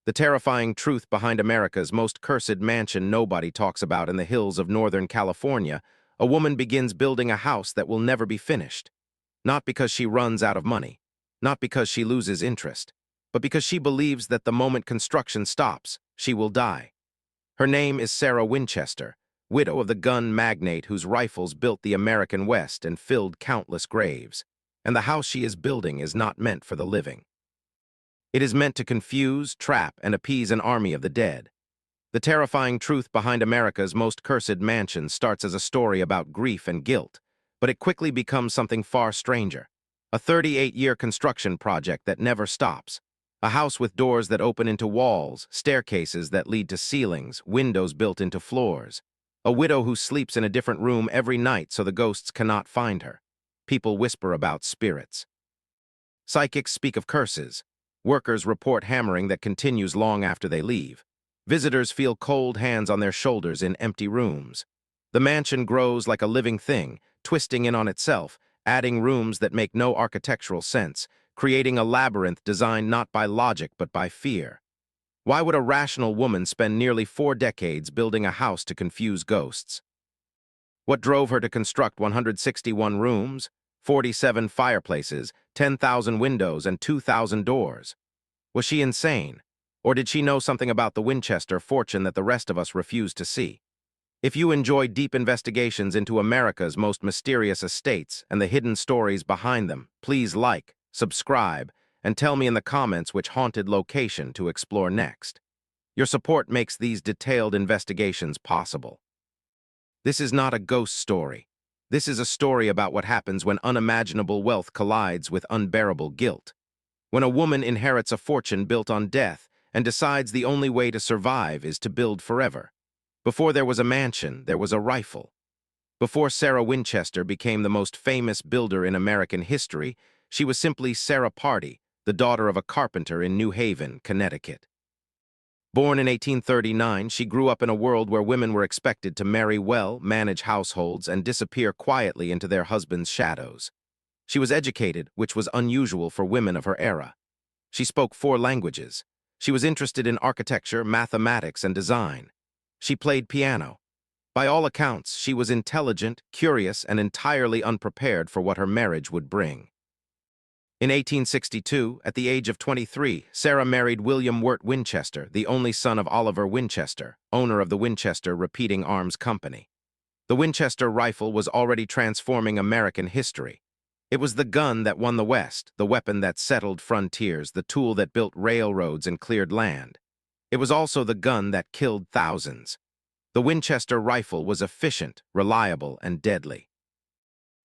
The terrifying truth behind America's most cursed mansion nobody talks about in the hills of Northern California, a woman begins building a house that will never be finished. Not because she runs out of money, not because she loses interest, but because she believes that the moment construction stops, she will die. Her name is Sarah Winchester, widow of the gun magnate whose rifles built the American West and filled countless graves. And the house she is building is not meant for the living. It is meant to confuse, trap, and appease an army of the dead. The terrifying truth behind America's most cursed mansion starts as a story about grief and guilt, but it quickly becomes something far stranger. A 38-year construction project that never stops. A house with doors that open into walls, staircases that lead to ceilings, windows built into floors. A widow who sleeps in a different room every night so the ghosts cannot find her. People whisper about spirits. Psychics speak of curses. Workers report hammering that continues long after they leave. Visitors feel cold hands on their shoulders in empty rooms. The mansion grows like a living thing, twisting in on itself, adding rooms that make no architectural sense, creating a labyrinth designed not by logic but by fear. Why would a rational woman spend nearly 4 decades building a house to confuse ghosts? What drove her to construct 161 rooms, 47 fireplaces, 10,000 windows, and 2,000 doors? Was she insane? Or did she know something about the Winchester fortune that the rest of us refuse to see? If you enjoy deep investigations into America's most mysterious estates and the hidden stories behind them, please like, subscribe, and tell me in the comments which haunted location to explore next. Your support makes these detailed investigations possible. This is not a ghost story. This is a story about what happens when unimaginable wealth collides with unbearable guilt. When a woman inherits a fortune built on death and decides the only way to survive is to build forever. Before there was a mansion, there was a rifle. Before Sarah Winchester became the most famous builder in American history, she was simply Sarah Party, the daughter of a carpenter in New Haven, Connecticut. Born in 1839, she grew up in a world where women were expected to marry well, manage households, and disappear quietly into their husbands' shadows. She was educated, which was unusual for women of her era. She spoke 4 languages. She was interested in architecture, mathematics, and design. She played piano. By all accounts, she was intelligent, curious, and entirely unprepared for what her marriage would bring. In 1862, at the age of 23, Sarah married William Wirt Winchester, the only son of Oliver Winchester, owner of the Winchester Repeating Arms Company. The Winchester rifle was already transforming American history. It was the gun that won the West, the weapon that settled frontiers, the tool that built railroads and cleared land. It was also the gun that killed thousands. The Winchester rifle was efficient, reliable, and deadly.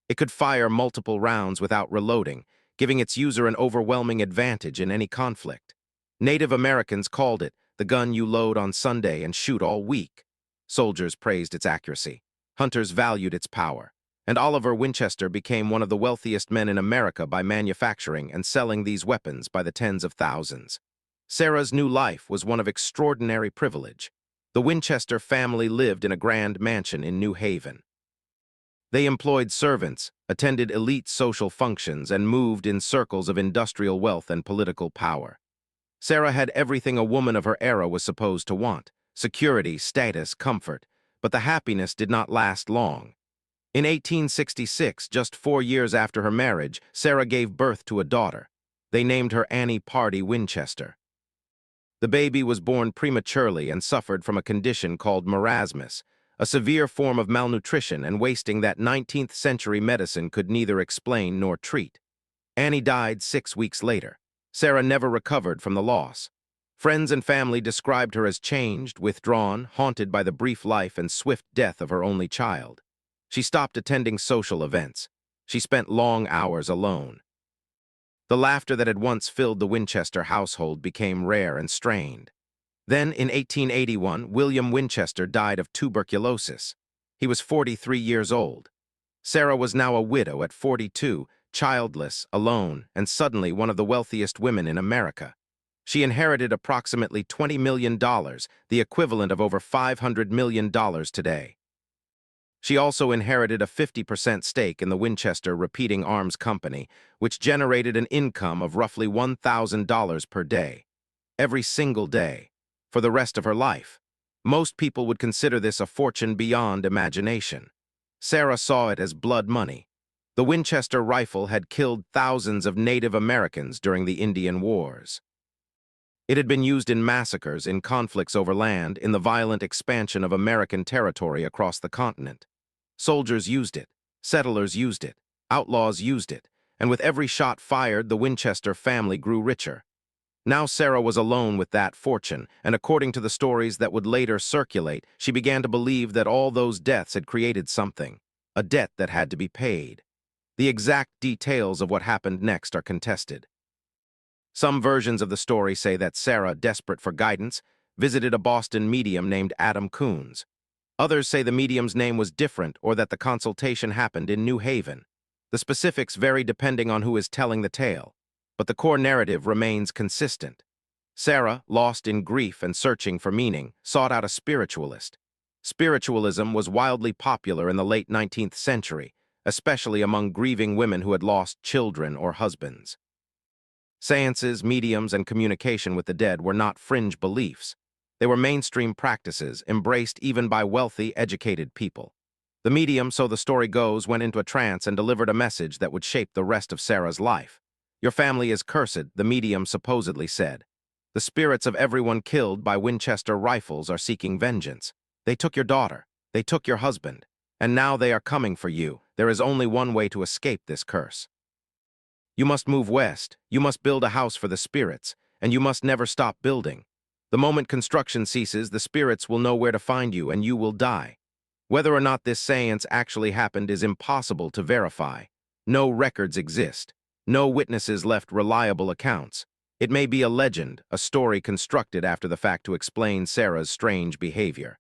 It could fire multiple rounds without reloading, giving its user an overwhelming advantage in any conflict. Native Americans called it the gun you load on Sunday and shoot all week. Soldiers praised its accuracy. Hunters valued its power. And Oliver Winchester became one of the wealthiest men in America by manufacturing and selling these weapons by the tens of thousands. Sarah's new life was one of extraordinary privilege. The Winchester family lived in a grand mansion in New Haven. They employed servants, attended elite social functions, and moved in circles of industrial wealth and political power. Sarah had everything a woman of her era was supposed to want: security, status, comfort. But the happiness did not last long. In 1866, just 4 years after her marriage, Sarah gave birth to a daughter. They named her Annie Party Winchester. The baby was born prematurely and suffered from a condition called marasmus, a severe form of malnutrition and wasting that 19th-century medicine could neither explain nor treat. Annie died 6 weeks later. Sarah never recovered from the loss. Friends and family described her as changed, withdrawn, haunted by the brief life and swift death of her only child. She stopped attending social events. She spent long hours alone. The laughter that had once filled the Winchester household became rare and strained. Then, in 1881, William Winchester died of tuberculosis. He was 43 years old. Sarah was now a widow at 42, childless, alone, and suddenly one of the wealthiest women in America. She inherited approximately $20 million, the equivalent of over $500 million today. She also inherited a 50% stake in the Winchester Repeating Arms Company, which generated an income of roughly $1,000 per day. every single day, for the rest of her life. Most people would consider this a fortune beyond imagination. Sarah saw it as blood money. The Winchester rifle had killed thousands of Native Americans during the Indian Wars. It had been used in massacres, in conflicts over land, in the violent expansion of American territory across the continent. Soldiers used it, settlers used it, outlaws used it, and with every shot fired, the Winchester family grew richer. Now Sarah was alone with that fortune, and according to the stories that would later circulate, she began to believe that all those deaths had created something, a debt that had to be paid. The exact details of what happened next are contested. Some versions of the story say that Sarah, desperate for guidance, visited a Boston medium named Adam Coons. Others say the medium's name was different or that the consultation happened in New Haven. The specifics vary depending on who is telling the tale, but the core narrative remains consistent. Sarah, lost in grief and searching for meaning, sought out a spiritualist. Spiritualism was wildly popular in the late 19th century, especially among grieving women who had lost children or husbands. Séances, mediums, and communication with the dead were not fringe beliefs. They were mainstream practices, embraced even by wealthy, educated people. The medium, so the story goes, went into a trance and delivered a message that would shape the rest of Sarah's life. "Your family is cursed," the medium supposedly said. "The spirits of everyone killed by Winchester rifles are seeking vengeance. They took your daughter. They took your husband. And now they are coming for you. There is only one way to escape this curse. You must move west, you must build a house for the spirits, and you must never stop building. The moment construction ceases, the spirits will know where to find you and you will die." Whether or not this séance actually happened is impossible to verify. No records exist. No witnesses left reliable accounts. It may be a legend, a story constructed after the fact to explain Sarah's strange behavior.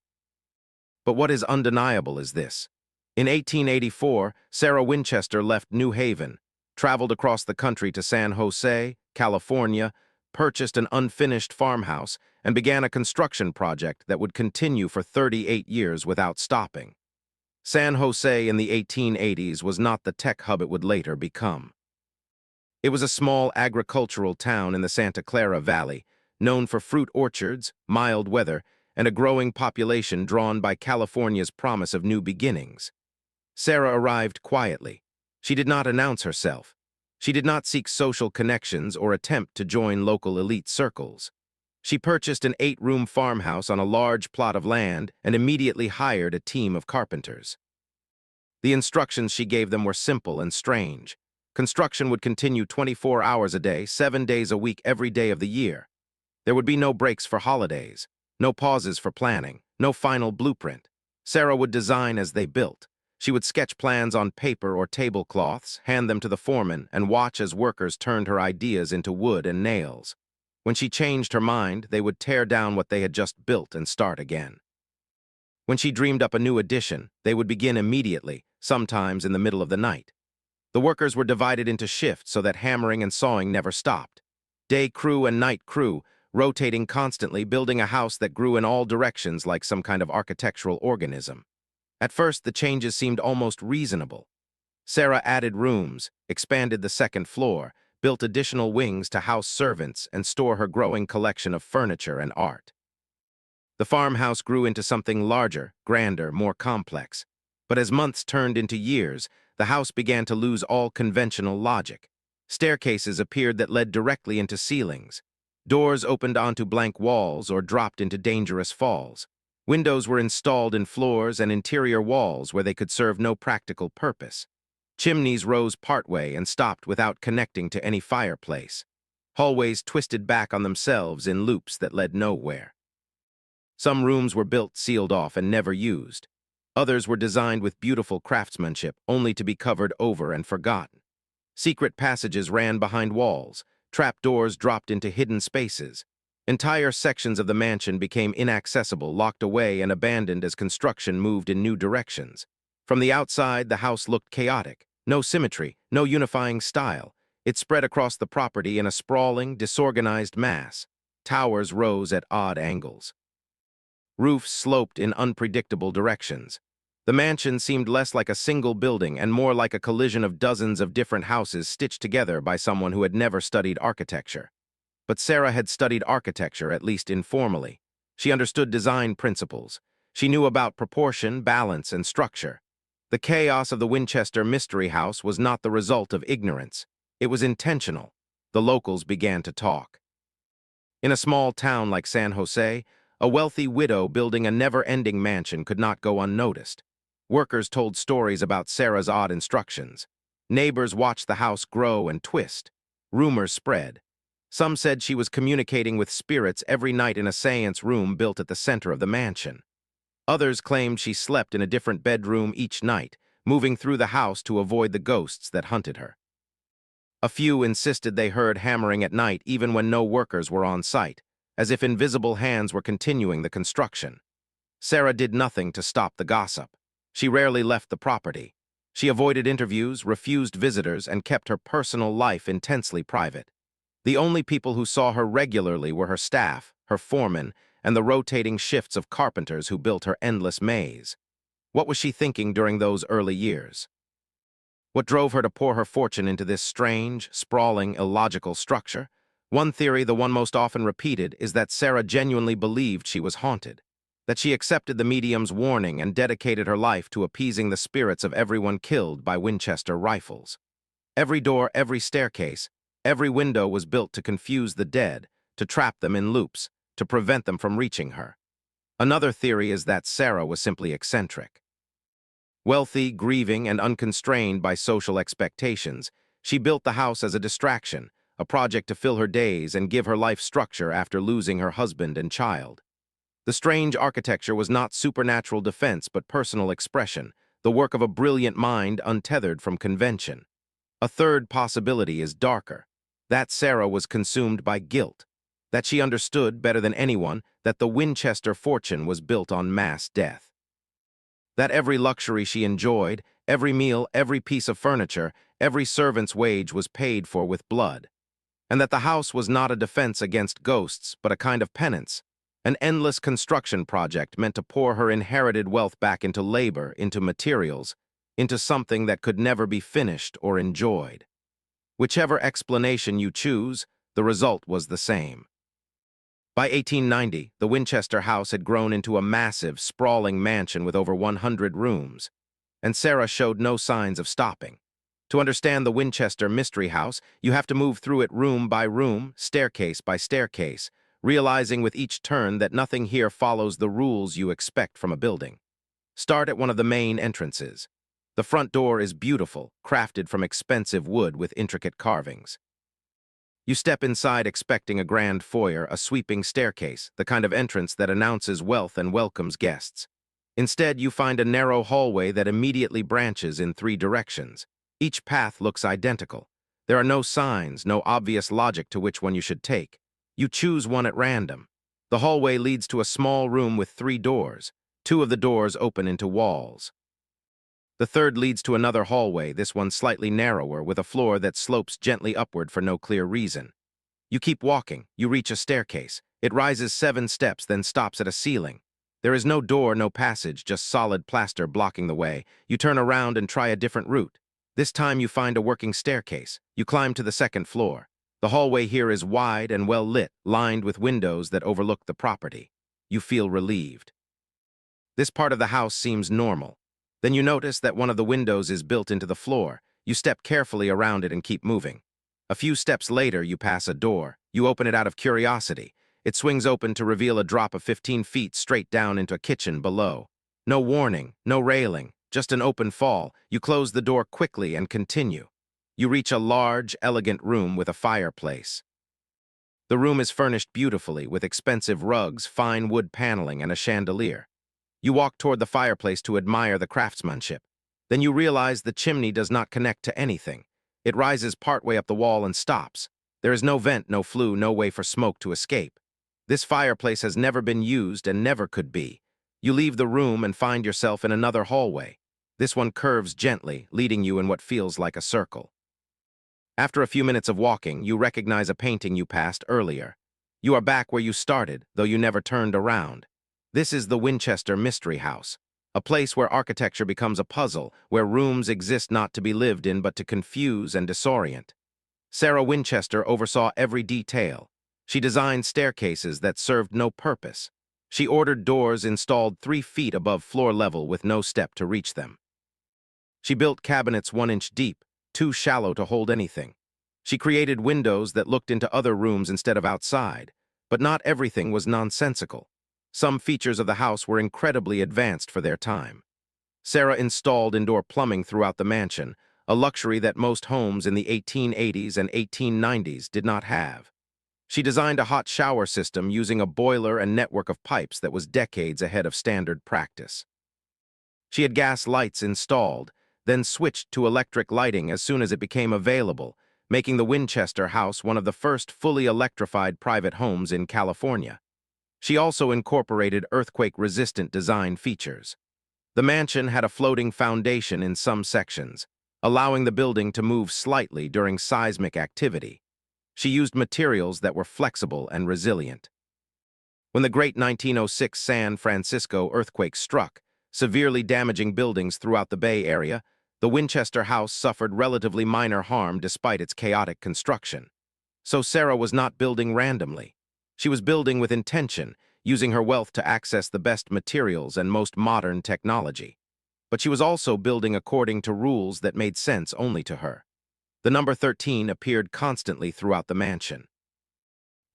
But what is undeniable is this. In 1884, Sarah Winchester left New Haven, traveled across the country to San Jose, California, purchased an unfinished farmhouse, and began a construction project that would continue for 38 years without stopping. San Jose in the 1880s was not the tech hub it would later become. It was a small agricultural town in the Santa Clara Valley, known for fruit orchards, mild weather, and a growing population drawn by California's promise of new beginnings. Sarah arrived quietly. She did not announce herself. She did not seek social connections or attempt to join local elite circles. She purchased an 8-room farmhouse on a large plot of land and immediately hired a team of carpenters. The instructions she gave them were simple and strange. Construction would continue 24 hours a day, 7 days a week, every day of the year. There would be no breaks for holidays, no pauses for planning, no final blueprint. Sarah would design as they built. She would sketch plans on paper or tablecloths, hand them to the foreman, and watch as workers turned her ideas into wood and nails. When she changed her mind, they would tear down what they had just built and start again. When she dreamed up a new addition, they would begin immediately, sometimes in the middle of the night. The workers were divided into shifts so that hammering and sawing never stopped. Day crew and night crew, rotating constantly, building a house that grew in all directions like some kind of architectural organism. At first, the changes seemed almost reasonable. Sarah added rooms, expanded the second floor, built additional wings to house servants and store her growing collection of furniture and art. The farmhouse grew into something larger, grander, more complex. But as months turned into years, the house began to lose all conventional logic. Staircases appeared that led directly into ceilings. Doors opened onto blank walls or dropped into dangerous falls. Windows were installed in floors and interior walls where they could serve no practical purpose. Chimneys rose partway and stopped without connecting to any fireplace. Hallways twisted back on themselves in loops that led nowhere. Some rooms were built, sealed off, and never used. Others were designed with beautiful craftsmanship, only to be covered over and forgotten. Secret passages ran behind walls. Trapdoors dropped into hidden spaces. Entire sections of the mansion became inaccessible, locked away, and abandoned as construction moved in new directions. From the outside, the house looked chaotic. No symmetry, no unifying style. It spread across the property in a sprawling, disorganized mass. Towers rose at odd angles. Roofs sloped in unpredictable directions. The mansion seemed less like a single building and more like a collision of dozens of different houses stitched together by someone who had never studied architecture. But Sarah had studied architecture, at least informally. She understood design principles. She knew about proportion, balance, and structure. The chaos of the Winchester Mystery House was not the result of ignorance. It was intentional. The locals began to talk. In a small town like San Jose, a wealthy widow building a never-ending mansion could not go unnoticed. Workers told stories about Sarah's odd instructions. Neighbors watched the house grow and twist. Rumors spread. Some said she was communicating with spirits every night in a séance room built at the center of the mansion. Others claimed she slept in a different bedroom each night, moving through the house to avoid the ghosts that hunted her. A few insisted they heard hammering at night even when no workers were on site, as if invisible hands were continuing the construction. Sarah did nothing to stop the gossip. She rarely left the property. She avoided interviews, refused visitors, and kept her personal life intensely private. The only people who saw her regularly were her staff, her foreman, and the rotating shifts of carpenters who built her endless maze. What was she thinking during those early years? What drove her to pour her fortune into this strange, sprawling, illogical structure? One theory, the one most often repeated, is that Sarah genuinely believed she was haunted, that she accepted the medium's warning and dedicated her life to appeasing the spirits of everyone killed by Winchester rifles. Every door, every staircase, every window was built to confuse the dead, to trap them in loops, to prevent them from reaching her. Another theory is that Sarah was simply eccentric. Wealthy, grieving, and unconstrained by social expectations, she built the house as a distraction, a project to fill her days and give her life structure after losing her husband and child. The strange architecture was not supernatural defense but personal expression, the work of a brilliant mind untethered from convention. A third possibility is darker, that Sarah was consumed by guilt, that she understood better than anyone that the Winchester fortune was built on mass death. That every luxury she enjoyed, every meal, every piece of furniture, every servant's wage was paid for with blood. And that the house was not a defense against ghosts, but a kind of penance, an endless construction project meant to pour her inherited wealth back into labor, into materials, into something that could never be finished or enjoyed. Whichever explanation you choose, the result was the same. By 1890, the Winchester house had grown into a massive, sprawling mansion with over 100 rooms, and Sarah showed no signs of stopping. To understand the Winchester Mystery House, you have to move through it room by room, staircase by staircase, realizing with each turn that nothing here follows the rules you expect from a building. Start at one of the main entrances. The front door is beautiful, crafted from expensive wood with intricate carvings. You step inside expecting a grand foyer, a sweeping staircase, the kind of entrance that announces wealth and welcomes guests. Instead, you find a narrow hallway that immediately branches in 3 directions. Each path looks identical. There are no signs, no obvious logic to which one you should take. You choose one at random. The hallway leads to a small room with 3 doors. 2 of the doors open into walls. The third leads to another hallway, this one slightly narrower, with a floor that slopes gently upward for no clear reason. You keep walking. You reach a staircase. It rises 7 steps, then stops at a ceiling. There is no door, no passage, just solid plaster blocking the way. You turn around and try a different route. This time you find a working staircase. You climb to the 2nd floor. The hallway here is wide and well lit, lined with windows that overlook the property. You feel relieved. This part of the house seems normal. Then you notice that one of the windows is built into the floor. You step carefully around it and keep moving. A few steps later, you pass a door. You open it out of curiosity. It swings open to reveal a drop of 15 feet straight down into a kitchen below. No warning, no railing, just an open fall. You close the door quickly and continue. You reach a large, elegant room with a fireplace. The room is furnished beautifully with expensive rugs, fine wood paneling, and a chandelier. You walk toward the fireplace to admire the craftsmanship. Then you realize the chimney does not connect to anything. It rises partway up the wall and stops. There is no vent, no flue, no way for smoke to escape. This fireplace has never been used and never could be. You leave the room and find yourself in another hallway. This one curves gently, leading you in what feels like a circle. After a few minutes of walking, you recognize a painting you passed earlier. You are back where you started, though you never turned around. This is the Winchester Mystery House, a place where architecture becomes a puzzle, where rooms exist not to be lived in but to confuse and disorient. Sarah Winchester oversaw every detail. She designed staircases that served no purpose. She ordered doors installed 3 feet above floor level with no step to reach them. She built cabinets 1 inch deep, too shallow to hold anything. She created windows that looked into other rooms instead of outside, but not everything was nonsensical. Some features of the house were incredibly advanced for their time. Sarah installed indoor plumbing throughout the mansion, a luxury that most homes in the 1880s and 1890s did not have. She designed a hot shower system using a boiler and network of pipes that was decades ahead of standard practice. She had gas lights installed, then switched to electric lighting as soon as it became available, making the Winchester house one of the first fully electrified private homes in California. She also incorporated earthquake-resistant design features. The mansion had a floating foundation in some sections, allowing the building to move slightly during seismic activity. She used materials that were flexible and resilient. When the great 1906 San Francisco earthquake struck, severely damaging buildings throughout the Bay Area, the Winchester house suffered relatively minor harm despite its chaotic construction. So Sarah was not building randomly. She was building with intention, using her wealth to access the best materials and most modern technology. But she was also building according to rules that made sense only to her. The number 13 appeared constantly throughout the mansion.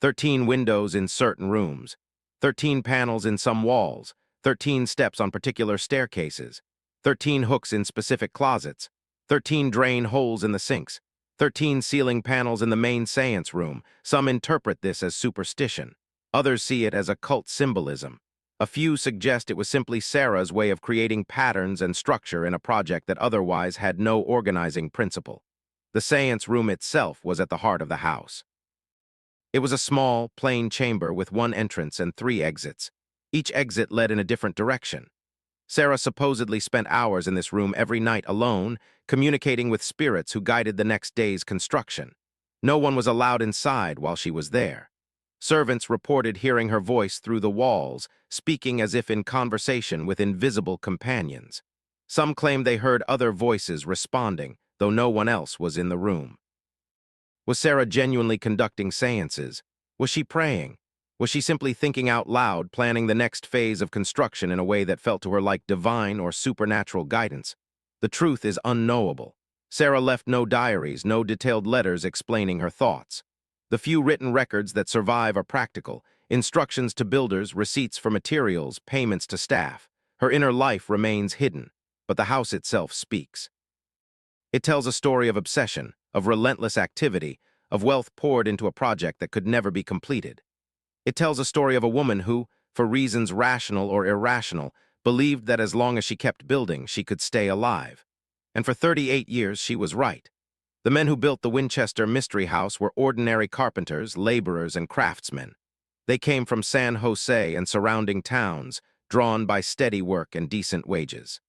13 windows in certain rooms, 13 panels in some walls, 13 steps on particular staircases, 13 hooks in specific closets, 13 drain holes in the sinks, 13 ceiling panels in the main séance room. Some interpret this as superstition. Others see it as occult symbolism. A few suggest it was simply Sarah's way of creating patterns and structure in a project that otherwise had no organizing principle. The séance room itself was at the heart of the house. It was a small, plain chamber with 1 entrance and 3 exits. Each exit led in a different direction. Sarah supposedly spent hours in this room every night alone, communicating with spirits who guided the next day's construction. No one was allowed inside while she was there. Servants reported hearing her voice through the walls, speaking as if in conversation with invisible companions. Some claimed they heard other voices responding, though no one else was in the room. Was Sarah genuinely conducting seances? Was she praying? Was she simply thinking out loud, planning the next phase of construction in a way that felt to her like divine or supernatural guidance? The truth is unknowable. Sarah left no diaries, no detailed letters explaining her thoughts. The few written records that survive are practical: instructions to builders, receipts for materials, payments to staff. Her inner life remains hidden, but the house itself speaks. It tells a story of obsession, of relentless activity, of wealth poured into a project that could never be completed. It tells a story of a woman who, for reasons rational or irrational, believed that as long as she kept building, she could stay alive. And for 38 years, she was right. The men who built the Winchester Mystery House were ordinary carpenters, laborers, and craftsmen. They came from San Jose and surrounding towns, drawn by steady work and decent wages.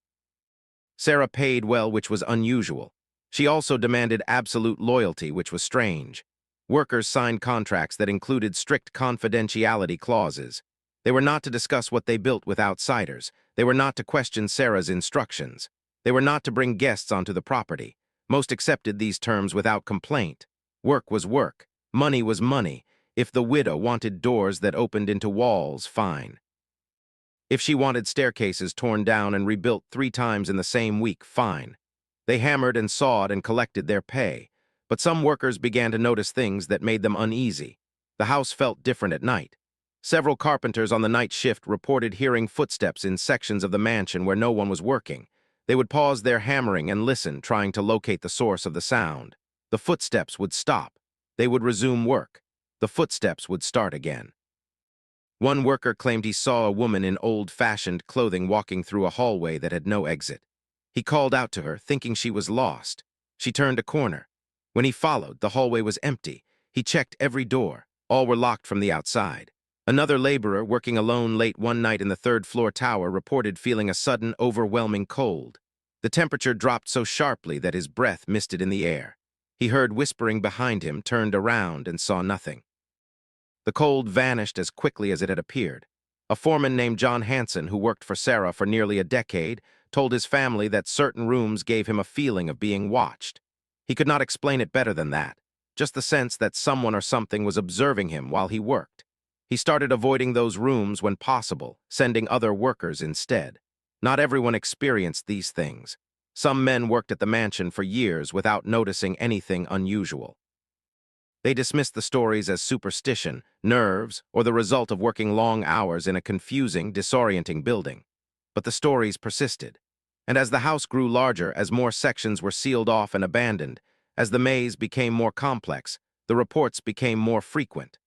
Sarah paid well, which was unusual. She also demanded absolute loyalty, which was strange. Workers signed contracts that included strict confidentiality clauses. They were not to discuss what they built with outsiders. They were not to question Sarah's instructions. They were not to bring guests onto the property. Most accepted these terms without complaint. Work was work. Money was money. If the widow wanted doors that opened into walls, fine. If she wanted staircases torn down and rebuilt 3 times in the same week, fine. They hammered and sawed and collected their pay. But some workers began to notice things that made them uneasy. The house felt different at night. Several carpenters on the night shift reported hearing footsteps in sections of the mansion where no one was working. They would pause their hammering and listen, trying to locate the source of the sound. The footsteps would stop. They would resume work. The footsteps would start again. One worker claimed he saw a woman in old-fashioned clothing walking through a hallway that had no exit. He called out to her, thinking she was lost. She turned a corner. When he followed, the hallway was empty. He checked every door. All were locked from the outside. Another laborer, working alone late one night in the 3rd-floor tower, reported feeling a sudden, overwhelming cold. The temperature dropped so sharply that his breath misted in the air. He heard whispering behind him, turned around, and saw nothing. The cold vanished as quickly as it had appeared. A foreman named John Hanson, who worked for Sarah for nearly a decade, told his family that certain rooms gave him a feeling of being watched. He could not explain it better than that. just the sense that someone or something was observing him while he worked. He started avoiding those rooms when possible, sending other workers instead. Not everyone experienced these things. Some men worked at the mansion for years without noticing anything unusual. They dismissed the stories as superstition, nerves, or the result of working long hours in a confusing, disorienting building. But the stories persisted. And as the house grew larger, as more sections were sealed off and abandoned, as the maze became more complex, the reports became more frequent.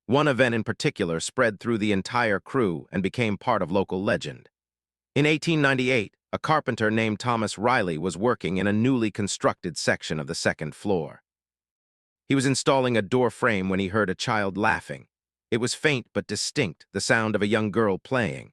One event in particular spread through the entire crew and became part of local legend. In 1898, a carpenter named Thomas Riley was working in a newly constructed section of the second floor. He was installing a door frame when he heard a child laughing. It was faint but distinct, the sound of a young girl playing.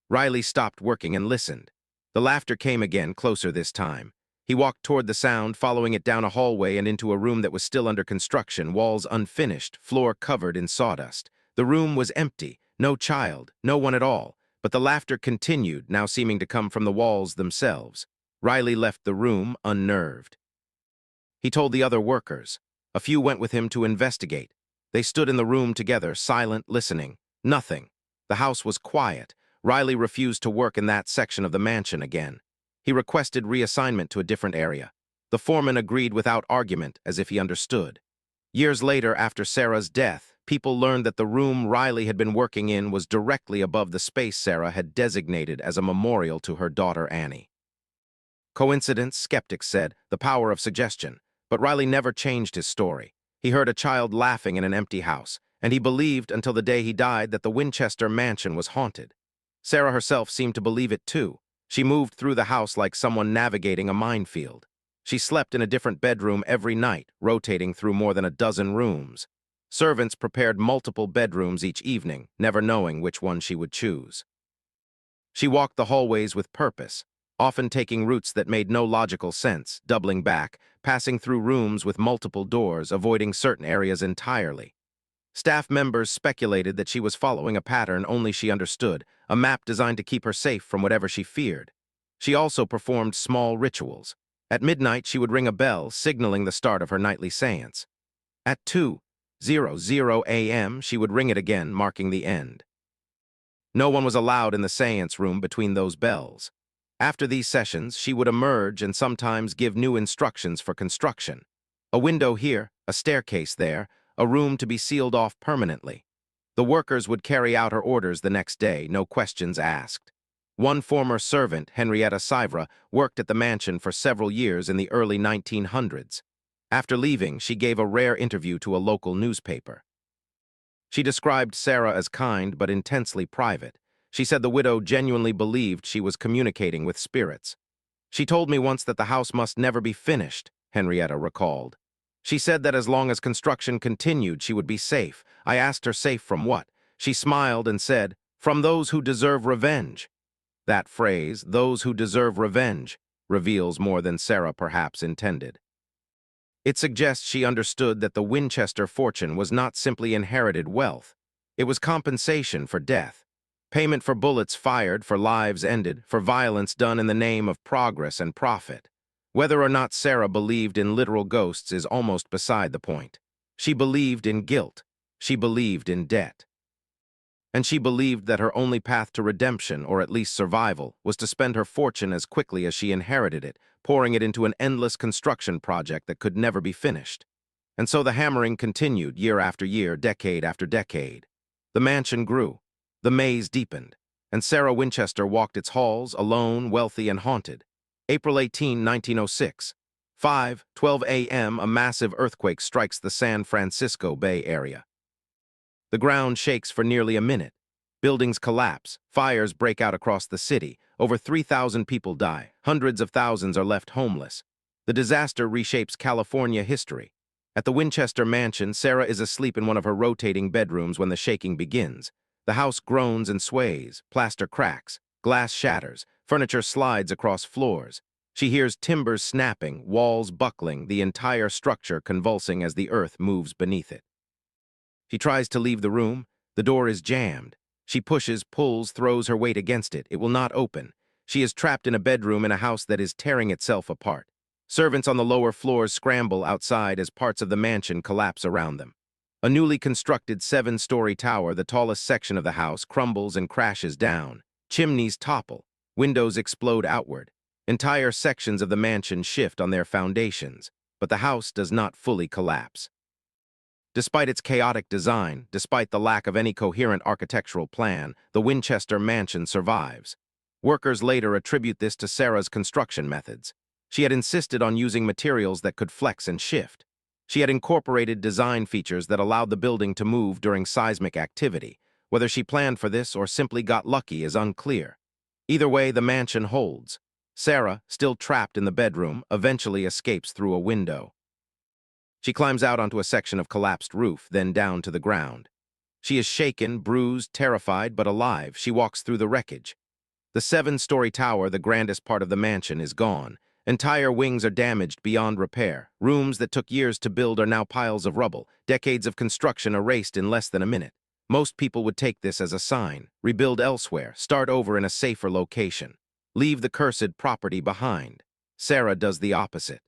Riley stopped working and listened. The laughter came again, closer this time. He walked toward the sound, following it down a hallway and into a room that was still under construction, walls unfinished, floor covered in sawdust. The room was empty, no child, no one at all, but the laughter continued, now seeming to come from the walls themselves. Riley left the room, unnerved. He told the other workers. A few went with him to investigate. They stood in the room together, silent, listening. Nothing. The house was quiet. Riley refused to work in that section of the mansion again. He requested reassignment to a different area. The foreman agreed without argument, as if he understood. Years later, after Sarah's death, people learned that the room Riley had been working in was directly above the space Sarah had designated as a memorial to her daughter Annie. Coincidence, skeptics said, the power of suggestion. But Riley never changed his story. He heard a child laughing in an empty house, and he believed until the day he died that the Winchester mansion was haunted. Sarah herself seemed to believe it too. She moved through the house like someone navigating a minefield. She slept in a different bedroom every night, rotating through more than a dozen rooms. Servants prepared multiple bedrooms each evening, never knowing which one she would choose. She walked the hallways with purpose, often taking routes that made no logical sense, doubling back, passing through rooms with multiple doors, avoiding certain areas entirely. Staff members speculated that she was following a pattern only she understood, a map designed to keep her safe from whatever she feared. She also performed small rituals. At midnight, she would ring a bell, signaling the start of her nightly séance. At 2:00 a.m., she would ring it again, marking the end. No one was allowed in the séance room between those bells. After these sessions, she would emerge and sometimes give new instructions for construction. A window here, a staircase there, a room to be sealed off permanently. The workers would carry out her orders the next day, no questions asked. One former servant, Henrietta Sivra, worked at the mansion for several years in the early 1900s. After leaving, she gave a rare interview to a local newspaper. She described Sarah as kind but intensely private. She said the widow genuinely believed she was communicating with spirits. She told me once that the house must never be finished, Henrietta recalled. She said that as long as construction continued, she would be safe. I asked her safe from what? She smiled and said, from those who deserve revenge. That phrase, those who deserve revenge, reveals more than Sarah perhaps intended. It suggests she understood that the Winchester fortune was not simply inherited wealth. It was compensation for death. Payment for bullets fired, for lives ended, for violence done in the name of progress and profit. Whether or not Sarah believed in literal ghosts is almost beside the point. She believed in guilt. She believed in debt. And she believed that her only path to redemption, or at least survival, was to spend her fortune as quickly as she inherited it, pouring it into an endless construction project that could never be finished. And so the hammering continued year after year, decade after decade. The mansion grew. The maze deepened, and Sarah Winchester walked its halls, alone, wealthy, and haunted. April 18, 1906. 5:12 a.m., a massive earthquake strikes the San Francisco Bay Area. The ground shakes for nearly a minute. Buildings collapse, fires break out across the city, over 3,000 people die, hundreds of thousands are left homeless. The disaster reshapes California history. At the Winchester mansion, Sarah is asleep in one of her rotating bedrooms when the shaking begins. The house groans and sways, plaster cracks, glass shatters, furniture slides across floors. She hears timbers snapping, walls buckling, the entire structure convulsing as the earth moves beneath it. She tries to leave the room. The door is jammed. She pushes, pulls, throws her weight against it. It will not open. She is trapped in a bedroom in a house that is tearing itself apart. Servants on the lower floors scramble outside as parts of the mansion collapse around them. A newly constructed 7-story tower, the tallest section of the house, crumbles and crashes down. Chimneys topple. Windows explode outward. Entire sections of the mansion shift on their foundations, but the house does not fully collapse. Despite its chaotic design, despite the lack of any coherent architectural plan, the Winchester mansion survives. Workers later attribute this to Sarah's construction methods. She had insisted on using materials that could flex and shift. She had incorporated design features that allowed the building to move during seismic activity. Whether she planned for this or simply got lucky is unclear. Either way, the mansion holds. Sarah, still trapped in the bedroom, eventually escapes through a window. She climbs out onto a section of collapsed roof, then down to the ground. She is shaken, bruised, terrified, but alive. She walks through the wreckage. The 7-story tower, the grandest part of the mansion, is gone. Entire wings are damaged beyond repair. Rooms that took years to build are now piles of rubble, decades of construction erased in less than a minute. Most people would take this as a sign. Rebuild elsewhere, start over in a safer location. Leave the cursed property behind. Sarah does the opposite.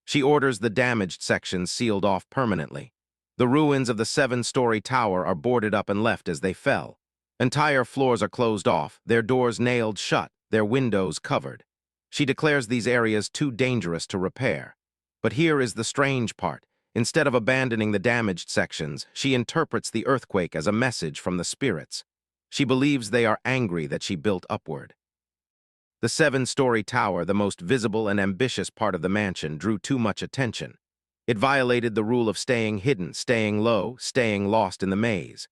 She orders the damaged sections sealed off permanently. The ruins of the 7-story tower are boarded up and left as they fell. Entire floors are closed off, their doors nailed shut, their windows covered. She declares these areas too dangerous to repair. But here is the strange part. Instead of abandoning the damaged sections, she interprets the earthquake as a message from the spirits. She believes they are angry that she built upward. The 7-story tower, the most visible and ambitious part of the mansion, drew too much attention. It violated the rule of staying hidden, staying low, staying lost in the maze.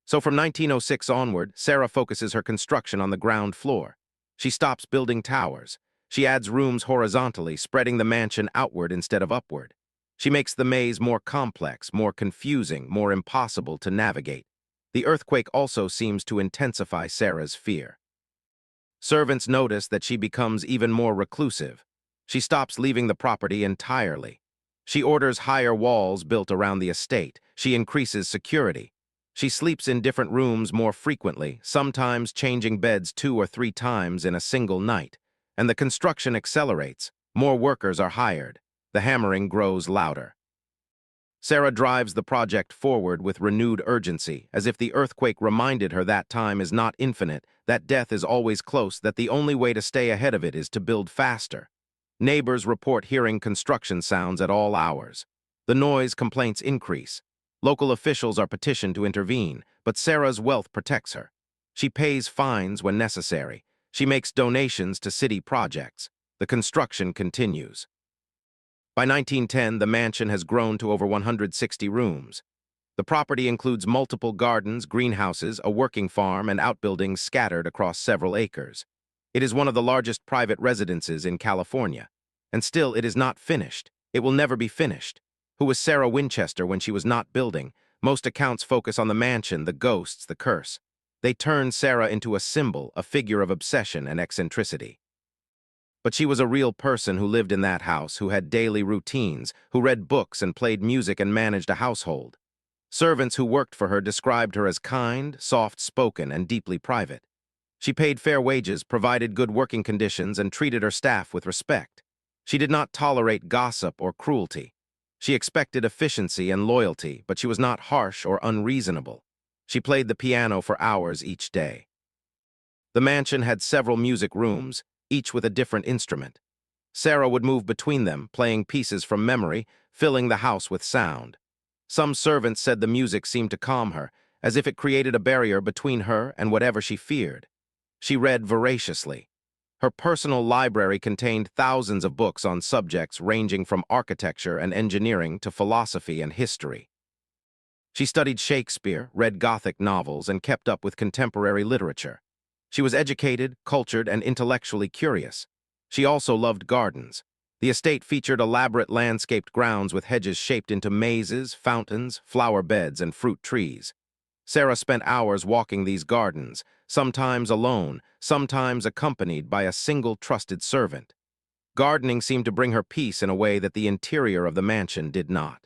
So from 1906 onward, Sarah focuses her construction on the ground floor. She stops building towers. She adds rooms horizontally, spreading the mansion outward instead of upward. She makes the maze more complex, more confusing, more impossible to navigate. The earthquake also seems to intensify Sarah's fear. Servants notice that she becomes even more reclusive. She stops leaving the property entirely. She orders higher walls built around the estate. She increases security. She sleeps in different rooms more frequently, sometimes changing beds 2 or 3 times in a single night. And the construction accelerates. More workers are hired. The hammering grows louder. Sarah drives the project forward with renewed urgency, as if the earthquake reminded her that time is not infinite, that death is always close, that the only way to stay ahead of it is to build faster. Neighbors report hearing construction sounds at all hours. The noise complaints increase. Local officials are petitioned to intervene, but Sarah's wealth protects her. She pays fines when necessary. She makes donations to city projects. The construction continues. By 1910, the mansion has grown to over 160 rooms. The property includes multiple gardens, greenhouses, a working farm, and outbuildings scattered across several acres. It is one of the largest private residences in California. And still, it is not finished. It will never be finished. Who was Sarah Winchester when she was not building? Most accounts focus on the mansion, the ghosts, the curse. They turn Sarah into a symbol, a figure of obsession and eccentricity. But she was a real person who lived in that house, who had daily routines, who read books and played music and managed a household. Servants who worked for her described her as kind, soft-spoken, and deeply private. She paid fair wages, provided good working conditions, and treated her staff with respect. She did not tolerate gossip or cruelty. She expected efficiency and loyalty, but she was not harsh or unreasonable. She played the piano for hours each day. The mansion had several music rooms, each with a different instrument. Sarah would move between them, playing pieces from memory, filling the house with sound. Some servants said the music seemed to calm her, as if it created a barrier between her and whatever she feared. She read voraciously. Her personal library contained thousands of books on subjects ranging from architecture and engineering to philosophy and history. She studied Shakespeare, read Gothic novels, and kept up with contemporary literature. She was educated, cultured, and intellectually curious. She also loved gardens. The estate featured elaborate landscaped grounds with hedges shaped into mazes, fountains, flower beds, and fruit trees. Sarah spent hours walking these gardens, sometimes alone, sometimes accompanied by a single trusted servant. Gardening seemed to bring her peace in a way that the interior of the mansion did not.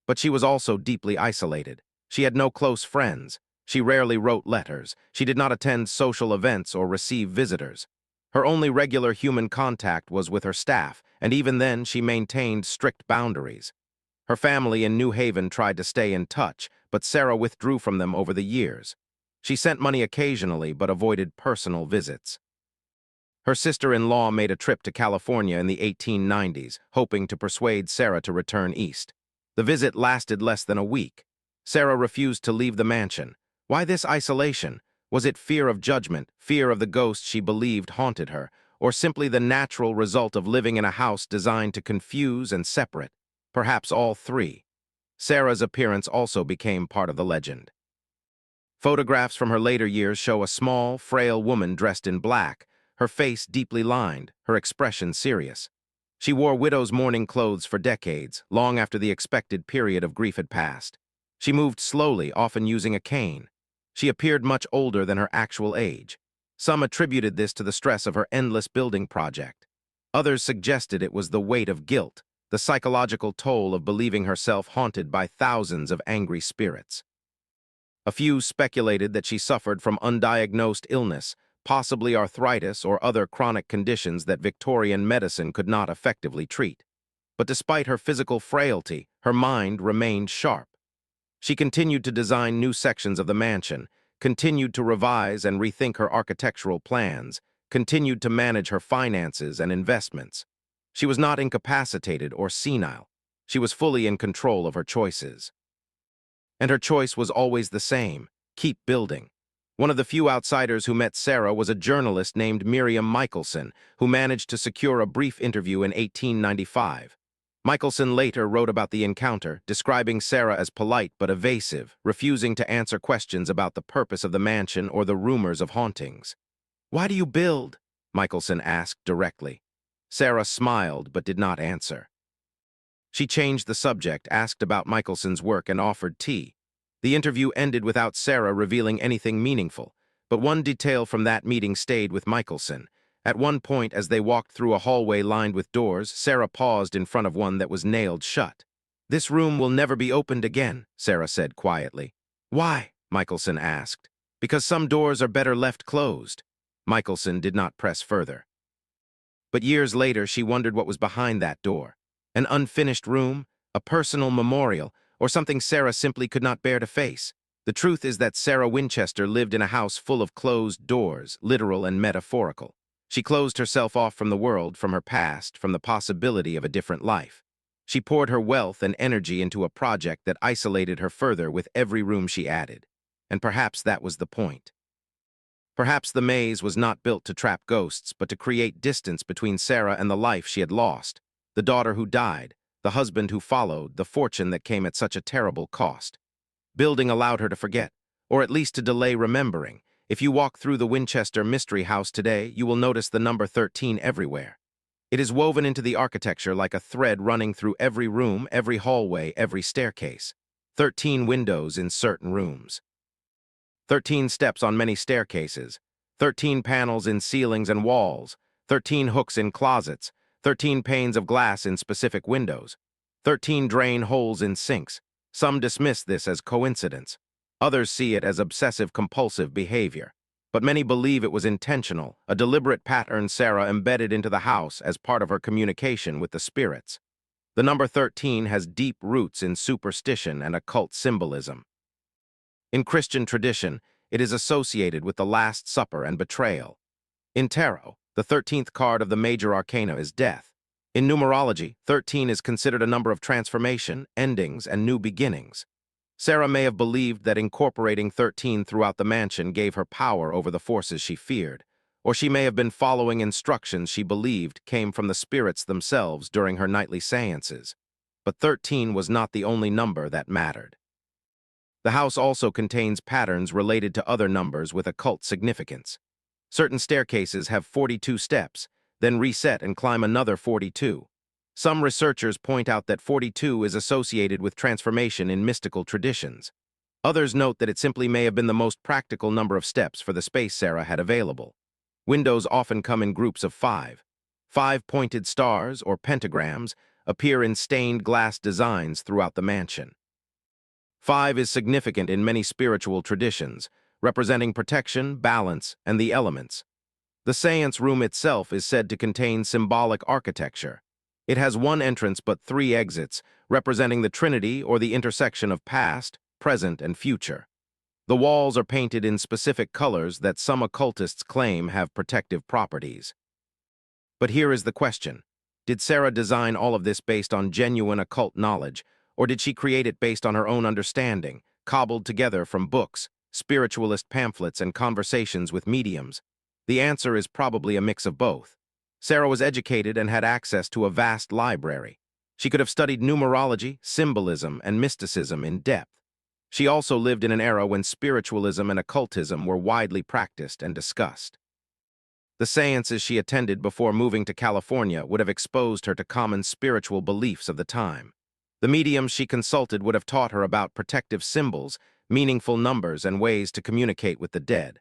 But she was also deeply isolated. She had no close friends. She rarely wrote letters. She did not attend social events or receive visitors. Her only regular human contact was with her staff, and even then she maintained strict boundaries. Her family in New Haven tried to stay in touch, but Sarah withdrew from them over the years. She sent money occasionally, but avoided personal visits. Her sister-in-law made a trip to California in the 1890s, hoping to persuade Sarah to return east. The visit lasted less than a week. Sarah refused to leave the mansion. Why this isolation? Was it fear of judgment, fear of the ghost she believed haunted her, or simply the natural result of living in a house designed to confuse and separate? Perhaps all three. Sarah's appearance also became part of the legend. Photographs from her later years show a small, frail woman dressed in black, her face deeply lined, her expression serious. She wore widow's mourning clothes for decades, long after the expected period of grief had passed. She moved slowly, often using a cane. She appeared much older than her actual age. Some attributed this to the stress of her endless building project. Others suggested it was the weight of guilt, the psychological toll of believing herself haunted by thousands of angry spirits. A few speculated that she suffered from undiagnosed illness, possibly arthritis or other chronic conditions that Victorian medicine could not effectively treat. But despite her physical frailty, her mind remained sharp. She continued to design new sections of the mansion, continued to revise and rethink her architectural plans, continued to manage her finances and investments. She was not incapacitated or senile. She was fully in control of her choices. And her choice was always the same: keep building. One of the few outsiders who met Sarah was a journalist named Miriam Michelson, who managed to secure a brief interview in 1895. Michelson later wrote about the encounter, describing Sarah as polite but evasive, refusing to answer questions about the purpose of the mansion or the rumors of hauntings. "Why do you build?" Michelson asked directly. Sarah smiled but did not answer. She changed the subject, asked about Michelson's work, and offered tea. The interview ended without Sarah revealing anything meaningful, but one detail from that meeting stayed with Michelson. At one point, as they walked through a hallway lined with doors, Sarah paused in front of one that was nailed shut. "This room will never be opened again," Sarah said quietly. "Why?" Michelson asked. "Because some doors are better left closed." Michelson did not press further. But years later, she wondered what was behind that door. An unfinished room, a personal memorial, or something Sarah simply could not bear to face. The truth is that Sarah Winchester lived in a house full of closed doors, literal and metaphorical. She closed herself off from the world, from her past, from the possibility of a different life. She poured her wealth and energy into a project that isolated her further with every room she added. And perhaps that was the point. Perhaps the maze was not built to trap ghosts, but to create distance between Sarah and the life she had lost, the daughter who died, the husband who followed, the fortune that came at such a terrible cost. Building allowed her to forget, or at least to delay remembering. If you walk through the Winchester Mystery House today, you will notice the number 13 everywhere. It is woven into the architecture like a thread running through every room, every hallway, every staircase. 13 windows in certain rooms. 13 steps on many staircases. 13 panels in ceilings and walls. 13 hooks in closets. 13 panes of glass in specific windows. 13 drain holes in sinks. Some dismiss this as coincidence. Others see it as obsessive-compulsive behavior. But many believe it was intentional, a deliberate pattern Sarah embedded into the house as part of her communication with the spirits. The number 13 has deep roots in superstition and occult symbolism. In Christian tradition, it is associated with the Last Supper and betrayal. In tarot, the 13th card of the major arcana is death. In numerology, 13 is considered a number of transformation, endings, and new beginnings. Sarah may have believed that incorporating 13 throughout the mansion gave her power over the forces she feared, or she may have been following instructions she believed came from the spirits themselves during her nightly séances. But 13 was not the only number that mattered. The house also contains patterns related to other numbers with occult significance. Certain staircases have 42 steps, then reset and climb another 42. Some researchers point out that 42 is associated with transformation in mystical traditions. Others note that it simply may have been the most practical number of steps for the space Sarah had available. Windows often come in groups of 5. 5 pointed stars, or pentagrams, appear in stained glass designs throughout the mansion. 5 is significant in many spiritual traditions, representing protection, balance, and the elements. The séance room itself is said to contain symbolic architecture. It has one entrance but three exits, representing the Trinity or the intersection of past, present, and future. The walls are painted in specific colors that some occultists claim have protective properties. But here is the question. Did Sarah design all of this based on genuine occult knowledge, or did she create it based on her own understanding, cobbled together from books, spiritualist pamphlets, and conversations with mediums? The answer is probably a mix of both. Sarah was educated and had access to a vast library. She could have studied numerology, symbolism, and mysticism in depth. She also lived in an era when spiritualism and occultism were widely practiced and discussed. The seances she attended before moving to California would have exposed her to common spiritual beliefs of the time. The mediums she consulted would have taught her about protective symbols, meaningful numbers, and ways to communicate with the dead.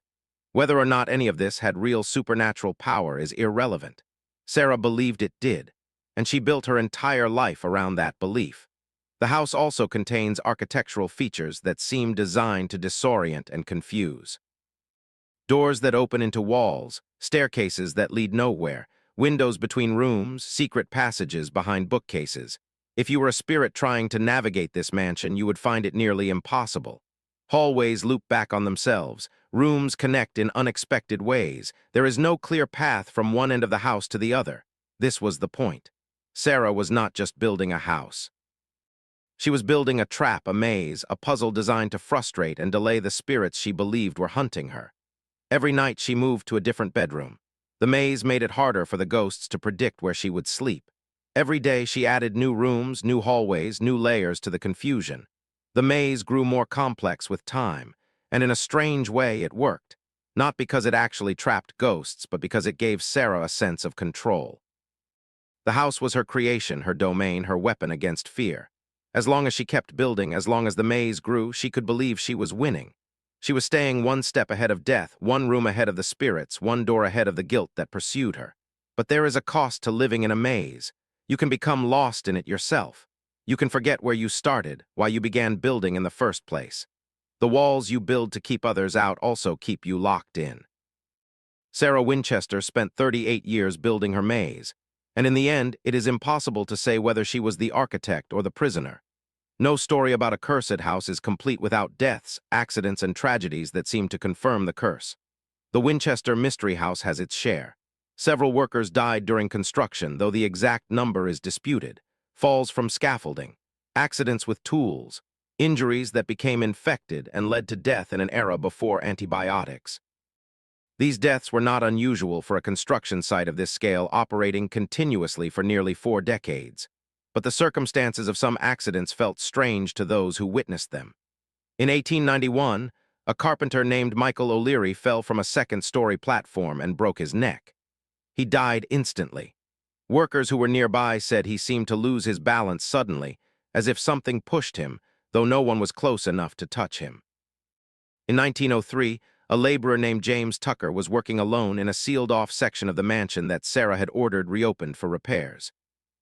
Whether or not any of this had real supernatural power is irrelevant. Sarah believed it did, and she built her entire life around that belief. The house also contains architectural features that seem designed to disorient and confuse. Doors that open into walls, staircases that lead nowhere, windows between rooms, secret passages behind bookcases. If you were a spirit trying to navigate this mansion, you would find it nearly impossible. Hallways loop back on themselves. Rooms connect in unexpected ways. There is no clear path from one end of the house to the other. This was the point. Sarah was not just building a house. She was building a trap, a maze, a puzzle designed to frustrate and delay the spirits she believed were hunting her. Every night she moved to a different bedroom. The maze made it harder for the ghosts to predict where she would sleep. Every day she added new rooms, new hallways, new layers to the confusion. The maze grew more complex with time, and in a strange way it worked. Not because it actually trapped ghosts, but because it gave Sarah a sense of control. The house was her creation, her domain, her weapon against fear. As long as she kept building, as long as the maze grew, she could believe she was winning. She was staying one step ahead of death, one room ahead of the spirits, one door ahead of the guilt that pursued her. But there is a cost to living in a maze. You can become lost in it yourself. You can forget where you started, why you began building in the first place. The walls you build to keep others out also keep you locked in. Sarah Winchester spent 38 years building her maze, and in the end, it is impossible to say whether she was the architect or the prisoner. No story about a cursed house is complete without deaths, accidents, and tragedies that seem to confirm the curse. The Winchester Mystery House has its share. Several workers died during construction, though the exact number is disputed. Falls from scaffolding, accidents with tools, injuries that became infected and led to death in an era before antibiotics. These deaths were not unusual for a construction site of this scale operating continuously for nearly 4 decades. But the circumstances of some accidents felt strange to those who witnessed them. In 1891, a carpenter named Michael O'Leary fell from a second-story platform and broke his neck. He died instantly. Workers who were nearby said he seemed to lose his balance suddenly, as if something pushed him, though no one was close enough to touch him. In 1903, a laborer named James Tucker was working alone in a sealed-off section of the mansion that Sarah had ordered reopened for repairs.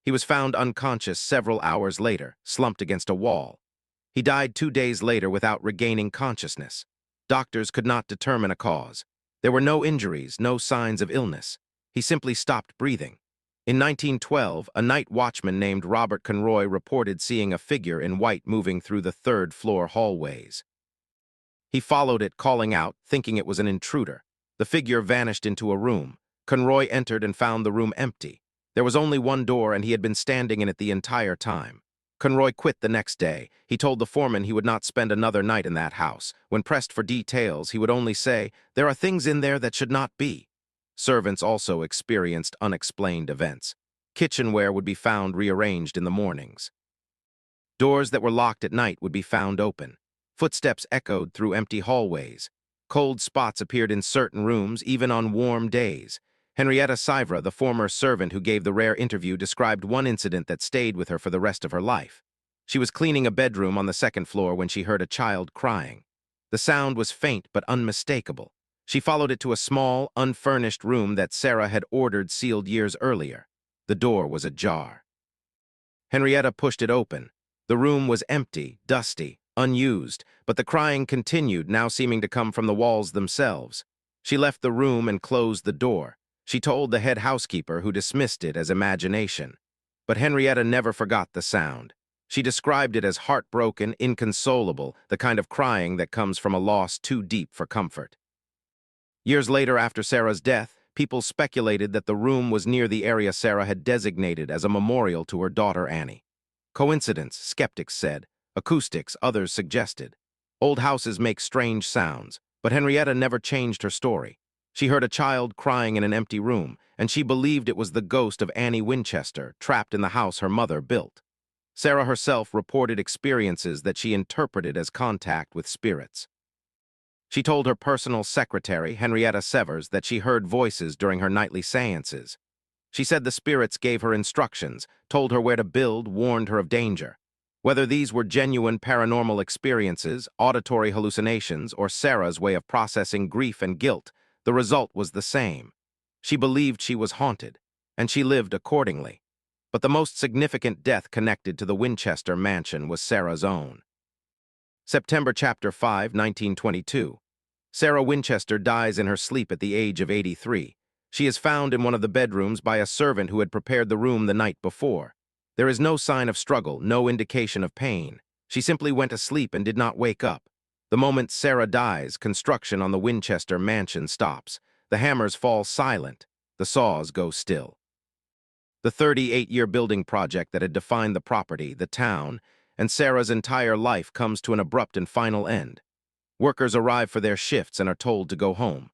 He was found unconscious several hours later, slumped against a wall. He died 2 days later without regaining consciousness. Doctors could not determine a cause. There were no injuries, no signs of illness. He simply stopped breathing. In 1912, a night watchman named Robert Conroy reported seeing a figure in white moving through the third-floor hallways. He followed it, calling out, thinking it was an intruder. The figure vanished into a room. Conroy entered and found the room empty. There was only one door, and he had been standing in it the entire time. Conroy quit the next day. He told the foreman he would not spend another night in that house. When pressed for details, he would only say, "There are things in there that should not be." Servants also experienced unexplained events. Kitchenware would be found rearranged in the mornings. Doors that were locked at night would be found open. Footsteps echoed through empty hallways. Cold spots appeared in certain rooms, even on warm days. Henrietta Sivra, the former servant who gave the rare interview, described one incident that stayed with her for the rest of her life. She was cleaning a bedroom on the second floor when she heard a child crying. The sound was faint but unmistakable. She followed it to a small, unfurnished room that Sarah had ordered sealed years earlier. The door was ajar. Henrietta pushed it open. The room was empty, dusty, unused, but the crying continued, now seeming to come from the walls themselves. She left the room and closed the door. She told the head housekeeper, who dismissed it as imagination. But Henrietta never forgot the sound. She described it as heartbroken, inconsolable, the kind of crying that comes from a loss too deep for comfort. Years later, after Sarah's death, people speculated that the room was near the area Sarah had designated as a memorial to her daughter Annie. Coincidence, skeptics said. Acoustics, others suggested. Old houses make strange sounds, but Henrietta never changed her story. She heard a child crying in an empty room, and she believed it was the ghost of Annie Winchester, trapped in the house her mother built. Sarah herself reported experiences that she interpreted as contact with spirits. She told her personal secretary, Henrietta Severs, that she heard voices during her nightly séances. She said the spirits gave her instructions, told her where to build, warned her of danger. Whether these were genuine paranormal experiences, auditory hallucinations, or Sarah's way of processing grief and guilt, the result was the same. She believed she was haunted, and she lived accordingly. But the most significant death connected to the Winchester mansion was Sarah's own. September Chapter 5, 1922. Sarah Winchester dies in her sleep at the age of 83. She is found in one of the bedrooms by a servant who had prepared the room the night before. There is no sign of struggle, no indication of pain. She simply went to sleep and did not wake up. The moment Sarah dies, construction on the Winchester mansion stops. The hammers fall silent. The saws go still. The 38-year building project that had defined the property, the town, and Sarah's entire life comes to an abrupt and final end. Workers arrive for their shifts and are told to go home.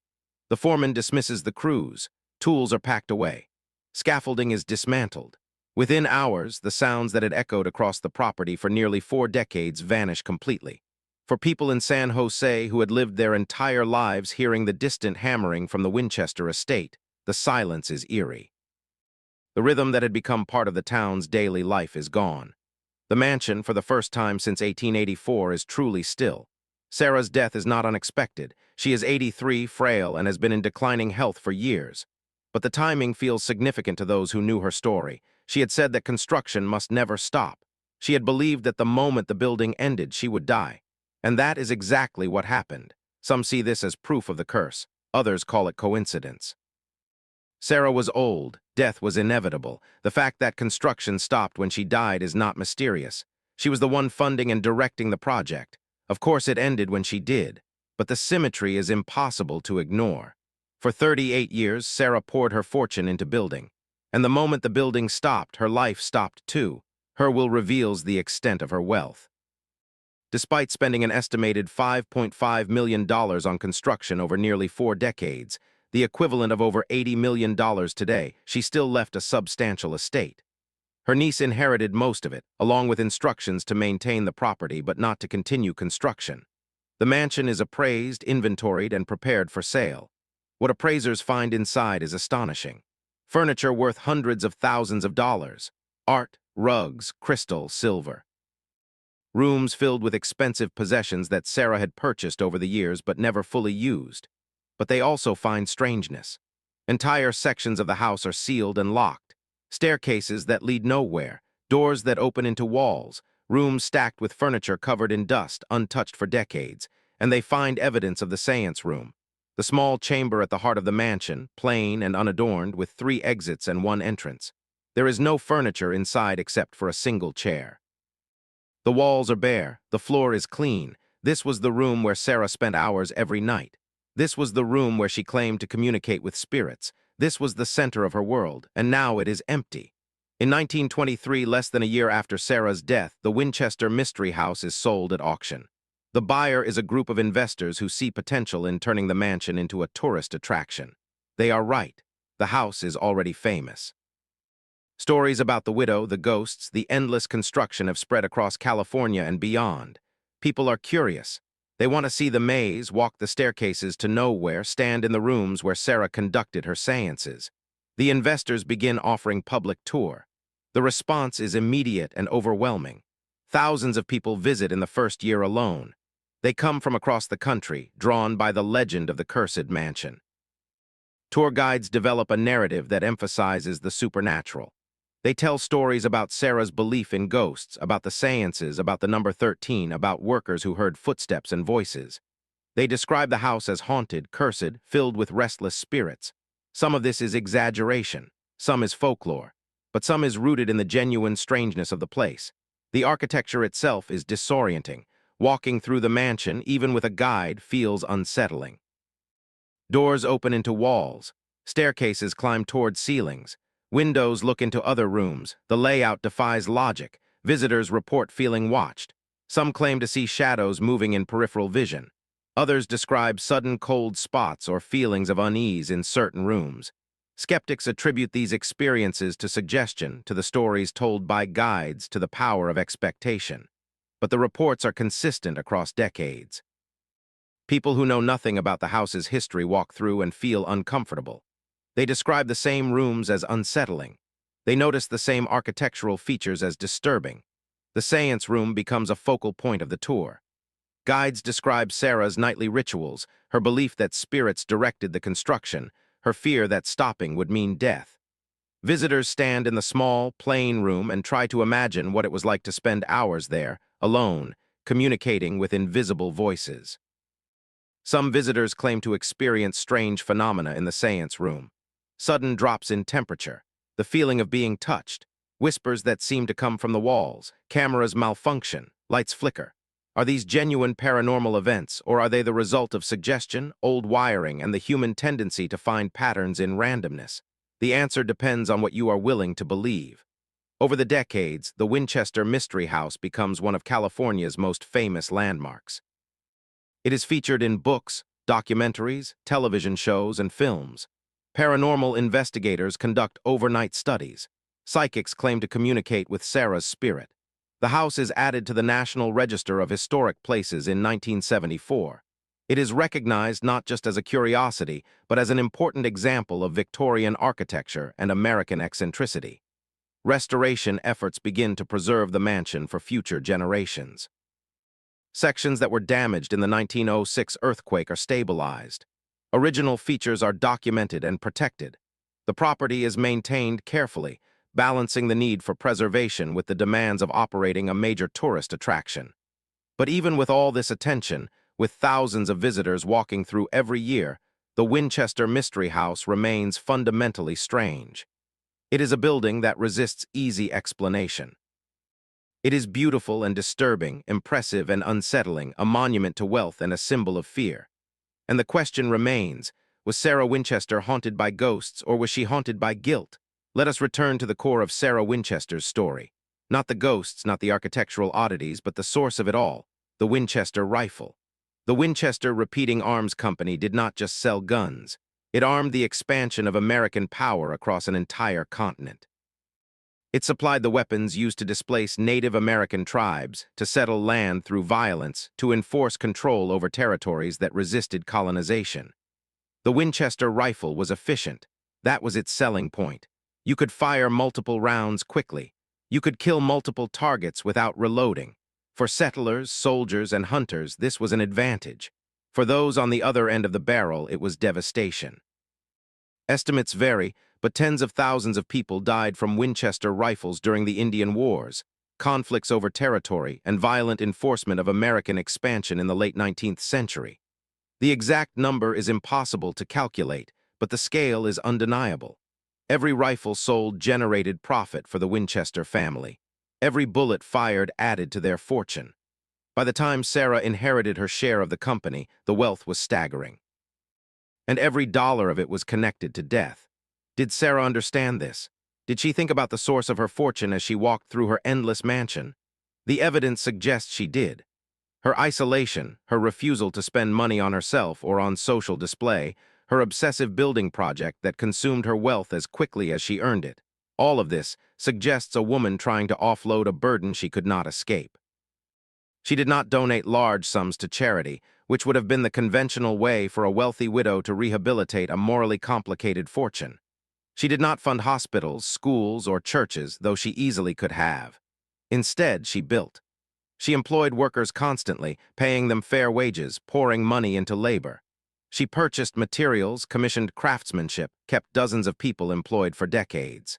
The foreman dismisses the crews. Tools are packed away. Scaffolding is dismantled. Within hours, the sounds that had echoed across the property for nearly 4 decades vanish completely. For people in San Jose who had lived their entire lives hearing the distant hammering from the Winchester estate, the silence is eerie. The rhythm that had become part of the town's daily life is gone. The mansion, for the first time since 1884, is truly still. Sarah's death is not unexpected. She is 83, frail, and has been in declining health for years. But the timing feels significant to those who knew her story. She had said that construction must never stop. She had believed that the moment the building ended, she would die. And that is exactly what happened. Some see this as proof of the curse. Others call it coincidence. Sarah was old. Death was inevitable. The fact that construction stopped when she died is not mysterious. She was the one funding and directing the project. Of course it ended when she did. But the symmetry is impossible to ignore. For 38 years, Sarah poured her fortune into building. And the moment the building stopped, her life stopped too. Her will reveals the extent of her wealth. Despite spending an estimated $5.5 million on construction over nearly 4 decades, the equivalent of over $80 million today, she still left a substantial estate. Her niece inherited most of it, along with instructions to maintain the property but not to continue construction. The mansion is appraised, inventoried, and prepared for sale. What appraisers find inside is astonishing. Furniture worth hundreds of thousands of dollars. Art, rugs, crystal, silver. Rooms filled with expensive possessions that Sarah had purchased over the years but never fully used. But they also find strangeness. Entire sections of the house are sealed and locked. Staircases that lead nowhere, doors that open into walls, rooms stacked with furniture covered in dust, untouched for decades, and they find evidence of the séance room. The small chamber at the heart of the mansion, plain and unadorned, with 3 exits and 1 entrance. There is no furniture inside except for a single chair. The walls are bare, the floor is clean. This was the room where Sarah spent hours every night. This was the room where she claimed to communicate with spirits. This was the center of her world, and now it is empty. In 1923, less than a year after Sarah's death, the Winchester Mystery House is sold at auction. The buyer is a group of investors who see potential in turning the mansion into a tourist attraction. They are right. The house is already famous. Stories about the widow, the ghosts, the endless construction have spread across California and beyond. People are curious. They want to see the maze, walk the staircases to nowhere, stand in the rooms where Sarah conducted her séances. The investors begin offering public tour. The response is immediate and overwhelming. Thousands of people visit in the first year alone. They come from across the country, drawn by the legend of the cursed mansion. Tour guides develop a narrative that emphasizes the supernatural. They tell stories about Sarah's belief in ghosts, about the séances, about the number 13, about workers who heard footsteps and voices. They describe the house as haunted, cursed, filled with restless spirits. Some of this is exaggeration, some is folklore, but some is rooted in the genuine strangeness of the place. The architecture itself is disorienting. Walking through the mansion, even with a guide, feels unsettling. Doors open into walls. Staircases climb toward ceilings. Windows look into other rooms. The layout defies logic. Visitors report feeling watched. Some claim to see shadows moving in peripheral vision. Others describe sudden cold spots or feelings of unease in certain rooms. Skeptics attribute these experiences to suggestion, to the stories told by guides, to the power of expectation. But the reports are consistent across decades. People who know nothing about the house's history walk through and feel uncomfortable. They describe the same rooms as unsettling. They notice the same architectural features as disturbing. The séance room becomes a focal point of the tour. Guides describe Sarah's nightly rituals, her belief that spirits directed the construction, her fear that stopping would mean death. Visitors stand in the small, plain room and try to imagine what it was like to spend hours there, alone, communicating with invisible voices. Some visitors claim to experience strange phenomena in the séance room. Sudden drops in temperature, the feeling of being touched, whispers that seem to come from the walls, cameras malfunction, lights flicker. Are these genuine paranormal events, or are they the result of suggestion, old wiring, and the human tendency to find patterns in randomness? The answer depends on what you are willing to believe. Over the decades, the Winchester Mystery House becomes one of California's most famous landmarks. It is featured in books, documentaries, television shows, and films. Paranormal investigators conduct overnight studies. Psychics claim to communicate with Sarah's spirit. The house is added to the National Register of Historic Places in 1974. It is recognized not just as a curiosity, but as an important example of Victorian architecture and American eccentricity. Restoration efforts begin to preserve the mansion for future generations. Sections that were damaged in the 1906 earthquake are stabilized. Original features are documented and protected. The property is maintained carefully, balancing the need for preservation with the demands of operating a major tourist attraction. But even with all this attention, with thousands of visitors walking through every year, the Winchester Mystery House remains fundamentally strange. It is a building that resists easy explanation. It is beautiful and disturbing, impressive and unsettling, a monument to wealth and a symbol of fear. And the question remains, was Sarah Winchester haunted by ghosts, or was she haunted by guilt? Let us return to the core of Sarah Winchester's story. Not the ghosts, not the architectural oddities, but the source of it all, the Winchester rifle. The Winchester Repeating Arms Company did not just sell guns. It armed the expansion of American power across an entire continent. It supplied the weapons used to displace Native American tribes, to settle land through violence, to enforce control over territories that resisted colonization. The Winchester rifle was efficient. That was its selling point. You could fire multiple rounds quickly. You could kill multiple targets without reloading. For settlers, soldiers, and hunters, this was an advantage. For those on the other end of the barrel, it was devastation. Estimates vary, but tens of thousands of people died from Winchester rifles during the Indian Wars, conflicts over territory, and violent enforcement of American expansion in the late 19th century. The exact number is impossible to calculate, but the scale is undeniable. Every rifle sold generated profit for the Winchester family. Every bullet fired added to their fortune. By the time Sarah inherited her share of the company, the wealth was staggering. And every dollar of it was connected to death. Did Sarah understand this? Did she think about the source of her fortune as she walked through her endless mansion? The evidence suggests she did. Her isolation, her refusal to spend money on herself or on social display, her obsessive building project that consumed her wealth as quickly as she earned it. All of this suggests a woman trying to offload a burden she could not escape. She did not donate large sums to charity, which would have been the conventional way for a wealthy widow to rehabilitate a morally complicated fortune. She did not fund hospitals, schools, or churches, though she easily could have. Instead, she built. She employed workers constantly, paying them fair wages, pouring money into labor. She purchased materials, commissioned craftsmanship, kept dozens of people employed for decades.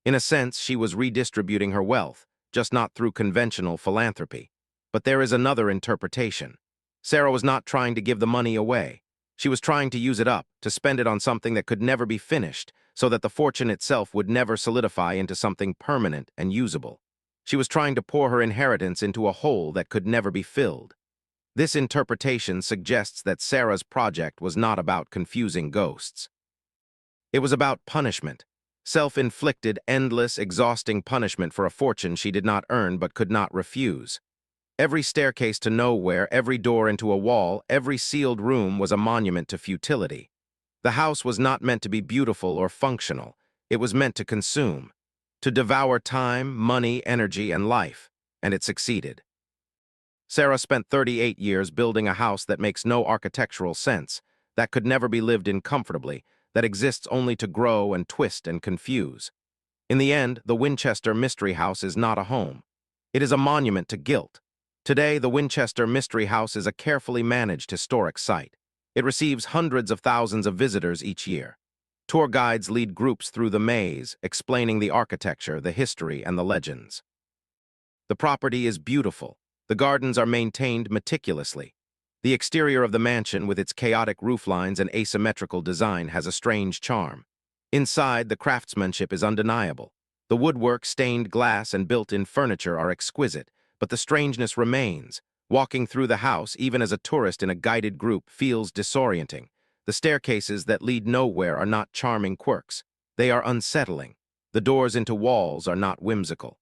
In a sense, she was redistributing her wealth, just not through conventional philanthropy. But there is another interpretation. Sarah was not trying to give the money away. She was trying to use it up, to spend it on something that could never be finished, so that the fortune itself would never solidify into something permanent and usable. She was trying to pour her inheritance into a hole that could never be filled. This interpretation suggests that Sarah's project was not about confusing ghosts. It was about punishment. Self-inflicted, endless, exhausting punishment for a fortune she did not earn but could not refuse. Every staircase to nowhere, every door into a wall, every sealed room was a monument to futility. The house was not meant to be beautiful or functional. It was meant to consume, to devour time, money, energy, and life, and it succeeded. Sarah spent 38 years building a house that makes no architectural sense, that could never be lived in comfortably, that exists only to grow and twist and confuse. In the end, the Winchester Mystery House is not a home. It is a monument to guilt. Today, the Winchester Mystery House is a carefully managed historic site. It receives hundreds of thousands of visitors each year. Tour guides lead groups through the maze, explaining the architecture, the history, and the legends. The property is beautiful. The gardens are maintained meticulously. The exterior of the mansion, with its chaotic rooflines and asymmetrical design, has a strange charm. Inside, the craftsmanship is undeniable. The woodwork, stained glass, and built-in furniture are exquisite, but the strangeness remains. Walking through the house, even as a tourist in a guided group, feels disorienting. The staircases that lead nowhere are not charming quirks. They are unsettling. The doors into walls are not whimsical.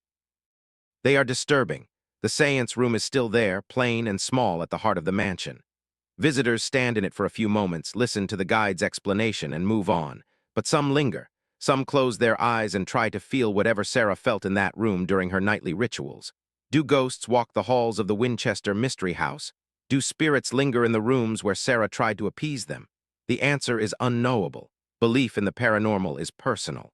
They are disturbing. The séance room is still there, plain and small at the heart of the mansion. Visitors stand in it for a few moments, listen to the guide's explanation, and move on. But some linger. Some close their eyes and try to feel whatever Sarah felt in that room during her nightly rituals. Do ghosts walk the halls of the Winchester Mystery House? Do spirits linger in the rooms where Sarah tried to appease them? The answer is unknowable. Belief in the paranormal is personal.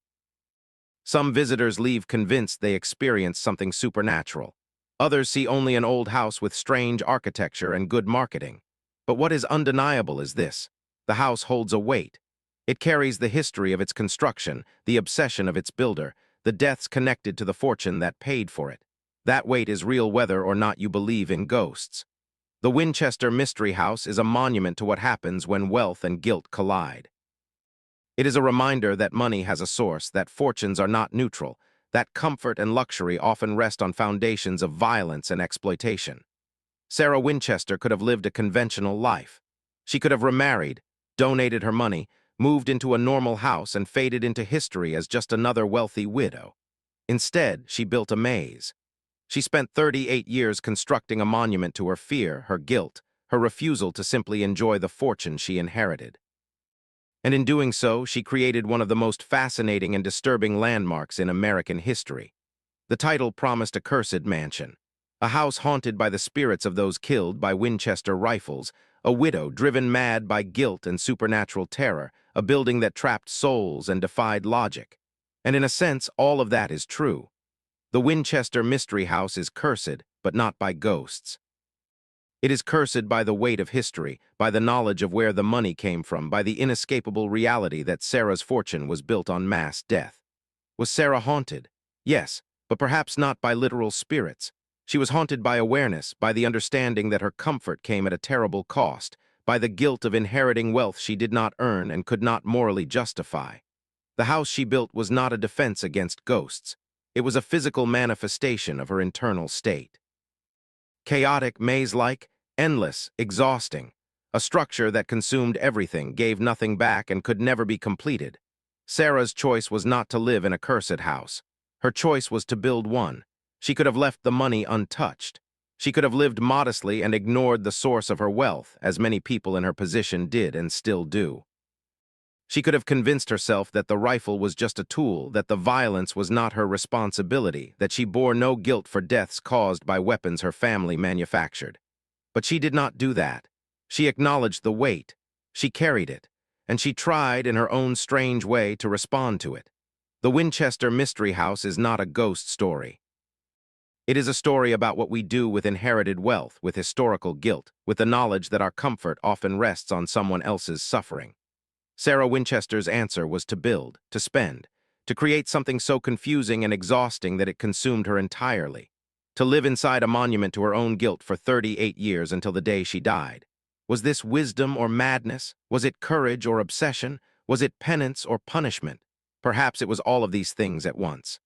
Some visitors leave convinced they experience something supernatural. Others see only an old house with strange architecture and good marketing. But what is undeniable is this: the house holds a weight. It carries the history of its construction, the obsession of its builder, the deaths connected to the fortune that paid for it. That weight is real whether or not you believe in ghosts. The Winchester Mystery House is a monument to what happens when wealth and guilt collide. It is a reminder that money has a source, that fortunes are not neutral, that comfort and luxury often rest on foundations of violence and exploitation. Sarah Winchester could have lived a conventional life. She could have remarried, donated her money, moved into a normal house, and faded into history as just another wealthy widow. Instead, she built a maze. She spent 38 years constructing a monument to her fear, her guilt, her refusal to simply enjoy the fortune she inherited. And in doing so, she created one of the most fascinating and disturbing landmarks in American history. The title promised a cursed mansion, a house haunted by the spirits of those killed by Winchester rifles, a widow driven mad by guilt and supernatural terror, a building that trapped souls and defied logic. And in a sense, all of that is true. The Winchester Mystery House is cursed, but not by ghosts. It is cursed by the weight of history, by the knowledge of where the money came from, by the inescapable reality that Sarah's fortune was built on mass death. Was Sarah haunted? Yes, but perhaps not by literal spirits. She was haunted by awareness, by the understanding that her comfort came at a terrible cost, by the guilt of inheriting wealth she did not earn and could not morally justify. The house she built was not a defense against ghosts. It was a physical manifestation of her internal state. Chaotic, maze-like, endless, exhausting. A structure that consumed everything, gave nothing back, and could never be completed. Sarah's choice was not to live in a cursed house. Her choice was to build one. She could have left the money untouched. She could have lived modestly and ignored the source of her wealth, as many people in her position did and still do. She could have convinced herself that the rifle was just a tool, that the violence was not her responsibility, that she bore no guilt for deaths caused by weapons her family manufactured. But she did not do that. She acknowledged the weight. She carried it. And she tried, in her own strange way, to respond to it. The Winchester Mystery House is not a ghost story. It is a story about what we do with inherited wealth, with historical guilt, with the knowledge that our comfort often rests on someone else's suffering. Sarah Winchester's answer was to build, to spend, to create something so confusing and exhausting that it consumed her entirely. To live inside a monument to her own guilt for 38 years until the day she died. Was this wisdom or madness? Was it courage or obsession? Was it penance or punishment? Perhaps it was all of these things at once.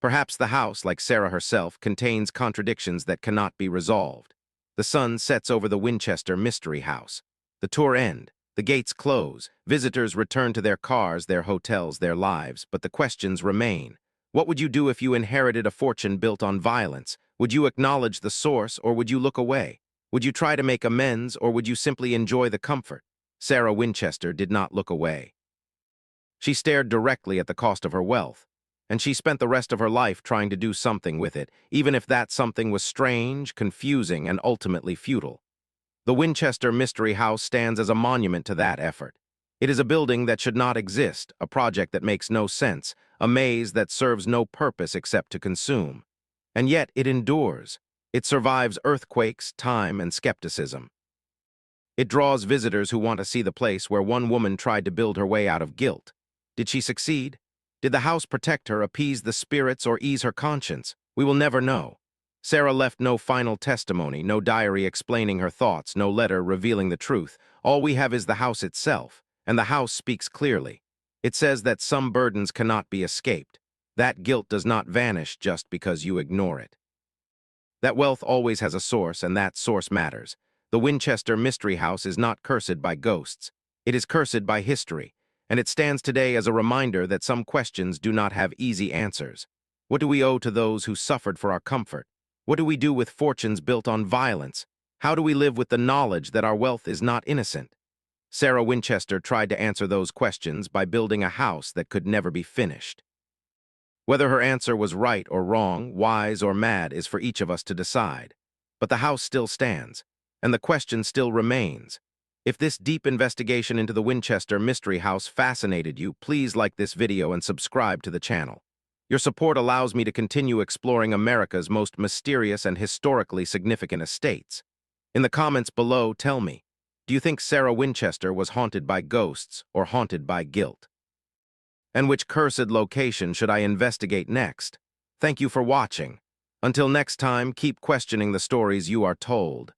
Perhaps the house, like Sarah herself, contains contradictions that cannot be resolved. The sun sets over the Winchester Mystery House. The tour ends. The gates close. Visitors return to their cars, their hotels, their lives, but the questions remain. What would you do if you inherited a fortune built on violence? Would you acknowledge the source, or would you look away? Would you try to make amends, or would you simply enjoy the comfort? Sarah Winchester did not look away. She stared directly at the cost of her wealth, and she spent the rest of her life trying to do something with it, even if that something was strange, confusing, and ultimately futile. The Winchester Mystery House stands as a monument to that effort. It is a building that should not exist, a project that makes no sense, a maze that serves no purpose except to consume. And yet it endures. It survives earthquakes, time, and skepticism. It draws visitors who want to see the place where one woman tried to build her way out of guilt. Did she succeed? Did the house protect her, appease the spirits, or ease her conscience? We will never know. Sarah left no final testimony, no diary explaining her thoughts, no letter revealing the truth. All we have is the house itself, and the house speaks clearly. It says that some burdens cannot be escaped. That guilt does not vanish just because you ignore it. That wealth always has a source, and that source matters. The Winchester Mystery House is not cursed by ghosts. It is cursed by history, and it stands today as a reminder that some questions do not have easy answers. What do we owe to those who suffered for our comfort? What do we do with fortunes built on violence? How do we live with the knowledge that our wealth is not innocent? Sarah Winchester tried to answer those questions by building a house that could never be finished. Whether her answer was right or wrong, wise or mad, is for each of us to decide. But the house still stands, and the question still remains. If this deep investigation into the Winchester Mystery House fascinated you, please like this video and subscribe to the channel. Your support allows me to continue exploring America's most mysterious and historically significant estates. In the comments below, tell me, do you think Sarah Winchester was haunted by ghosts or haunted by guilt? And which cursed location should I investigate next? Thank you for watching. Until next time, keep questioning the stories you are told.